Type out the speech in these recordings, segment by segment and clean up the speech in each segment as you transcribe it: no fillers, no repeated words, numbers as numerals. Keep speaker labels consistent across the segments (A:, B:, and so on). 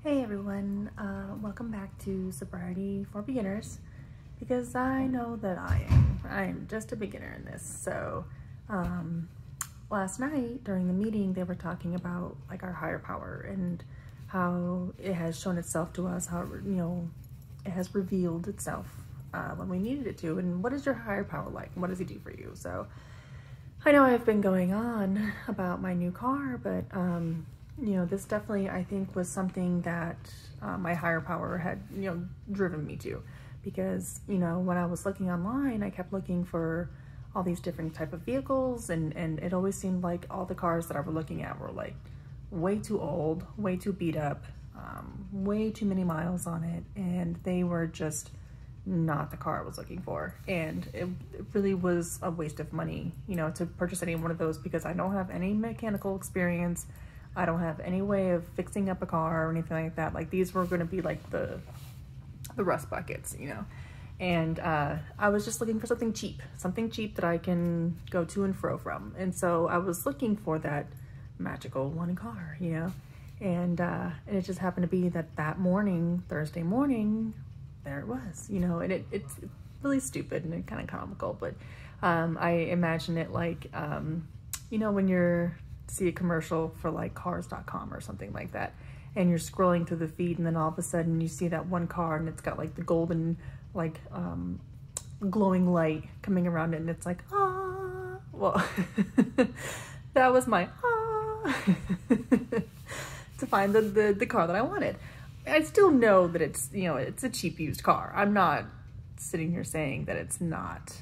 A: Hey everyone, welcome back to Sobriety for Beginners, because I know that I'm just a beginner in this. So last night during the meeting they were talking about like our higher power and how it has shown itself to us, how it has revealed itself when we needed it to. And what is your higher power like? What does he do for you? So I know I've been going on about my new car, but this definitely, I think, was something that my higher power had, driven me to. Because, when I was looking online, I kept looking for all these different type of vehicles, and it always seemed like all the cars that I was looking at were like way too old, way too beat up, way too many miles on it, and they were just not the car I was looking for. And it really was a waste of money, to purchase any one of those, because I don't have any mechanical experience. I don't have any way of fixing up a car or anything like that. Like, these were going to be like the rust buckets, and I was just looking for something cheap that I can go to and fro from. And so I was looking for that magical one car, and it just happened to be that morning, Thursday morning, there it was, and it's really stupid and kind of comical, but I imagine it like, when you're see a commercial for like cars.com or something like that, and you're scrolling through the feed, and then all of a sudden you see that one car and it's got like the golden like glowing light coming around it, and it's like, ah, well, that was my to find the car that I wanted. I still know that it's, it's a cheap used car. I'm not sitting here saying that it's not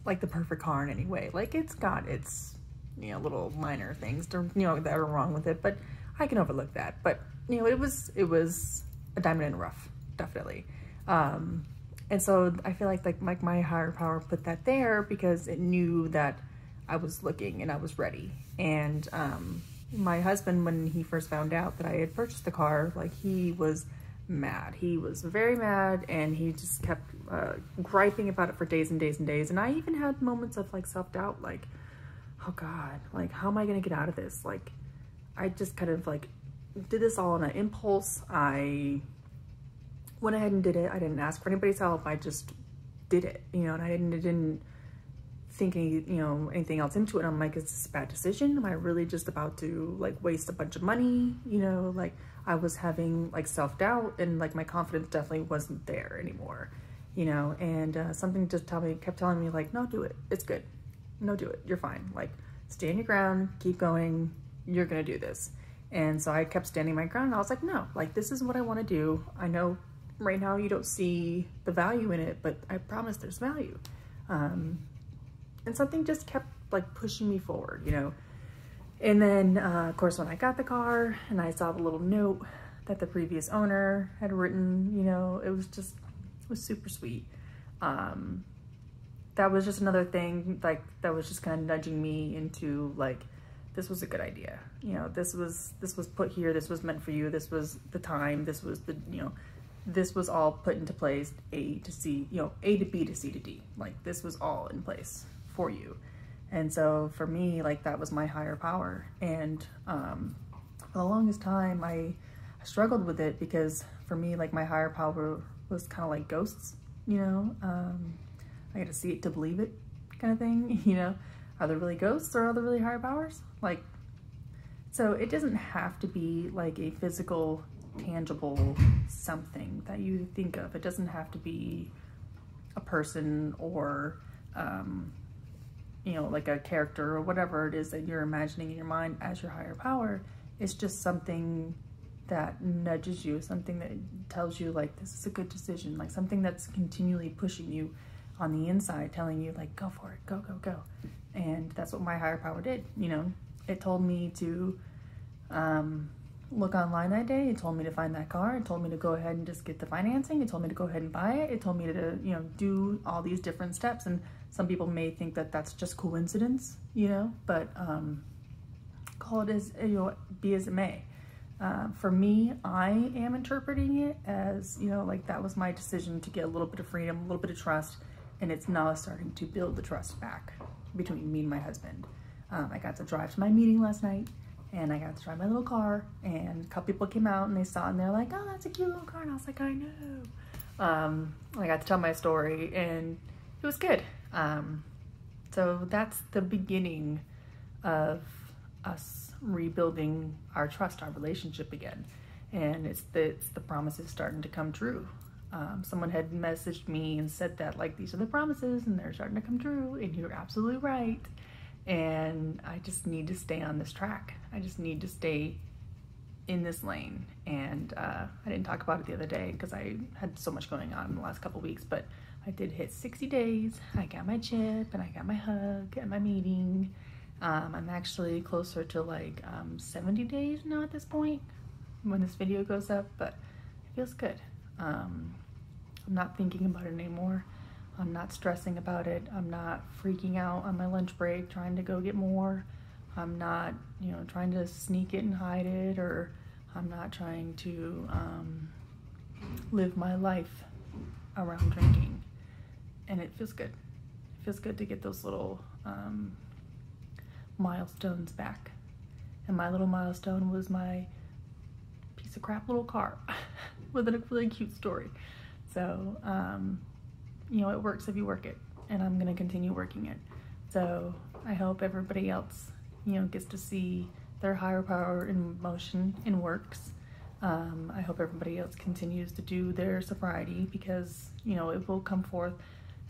A: like the perfect car in any way. Like, it's got its little minor things to, that are wrong with it, but I can overlook that. But it was a diamond in the rough, definitely. And so I feel like my higher power put that there because it knew that I was looking and I was ready. And my husband, when he first found out that I had purchased the car, like, he was mad. He was very mad, and he just kept griping about it for days and days and days. And I even had moments of like self-doubt, like, oh God, like, how am I gonna get out of this? Like, I just kind of like did this all on an impulse. I went ahead and did it. I didn't ask for anybody's help. I just did it, and I didn't think anything else into it. I'm like, is this a bad decision? Am I really just about to like waste a bunch of money? Like, I was having like self-doubt, and like my confidence definitely wasn't there anymore, and something just kept telling me like, no, do it. It's good. No, do it. You're fine. Like, stand your ground, keep going. You're going to do this. And so I kept standing my ground, and I was like, no, like, this is what I want to do. I know right now you don't see the value in it, but I promise there's value. And something just kept like pushing me forward, And then, of course, when I got the car and I saw the little note that the previous owner had written, it was super sweet. That was just another thing, like, that was just kind of nudging me into like, this was a good idea. This was put here. This was meant for you. This was the time. This was the, this was all put into place, A to C, A to B to C to D. Like, this was all in place for you. And so for me, like, that was my higher power. And for the longest time, I struggled with it, because for me, like, my higher power was kind of like ghosts, I got to see it to believe it kind of thing, Are there really ghosts, or are there really higher powers? Like, so it doesn't have to be like a physical, tangible something that you think of. It doesn't have to be a person or, like a character or whatever it is that you're imagining in your mind as your higher power. It's just something that nudges you, something that tells you like, this is a good decision, like something that's continually pushing you on the inside, telling you like, go for it, go, go, go. And that's what my higher power did. It told me to look online that day. It told me to find that car. It told me to go ahead and just get the financing. It told me to go ahead and buy it. It told me to, do all these different steps. And some people may think that that's just coincidence, but call it as, be as it may. For me, I am interpreting it as, like, that was my decision to get a little bit of freedom, a little bit of trust, and it's now starting to build the trust back between me and my husband. I got to drive to my meeting last night, and I got to drive my little car, and a couple people came out and they saw it and they're like, oh, that's a cute little car. And I was like, I know. I got to tell my story and it was good. So that's the beginning of us rebuilding our trust, our relationship again. And it's the promises starting to come true. Someone had messaged me and said that, like, these are the promises and they're starting to come true, and you're absolutely right. And I just need to stay on this track. I just need to stay in this lane. And I didn't talk about it the other day because I had so much going on in the last couple weeks, but I did hit 60 days. I got my chip and I got my hug and my meeting. I'm actually closer to like 70 days now at this point when this video goes up, but it feels good. I'm not thinking about it anymore. I'm not stressing about it. I'm not freaking out on my lunch break trying to go get more. I'm not, trying to sneak it and hide it, or I'm not trying to live my life around drinking. And it feels good. It feels good to get those little milestones back. And my little milestone was my piece of crap little car with a really cute story. So, it works if you work it, and I'm going to continue working it. So I hope everybody else, gets to see their higher power in motion and works. I hope everybody else continues to do their sobriety, because, it will come forth.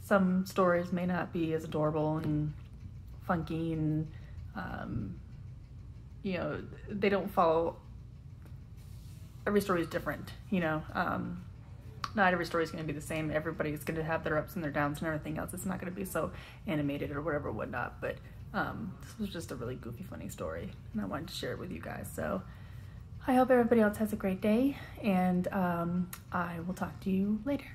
A: Some stories may not be as adorable and funky and, they don't follow. Every story is different, not every story is going to be the same. Everybody's going to have their ups and their downs and everything else. It's not going to be so animated or whatever, whatnot. But this was just a really goofy, funny story, and I wanted to share it with you guys. So I hope everybody else has a great day, and I will talk to you later.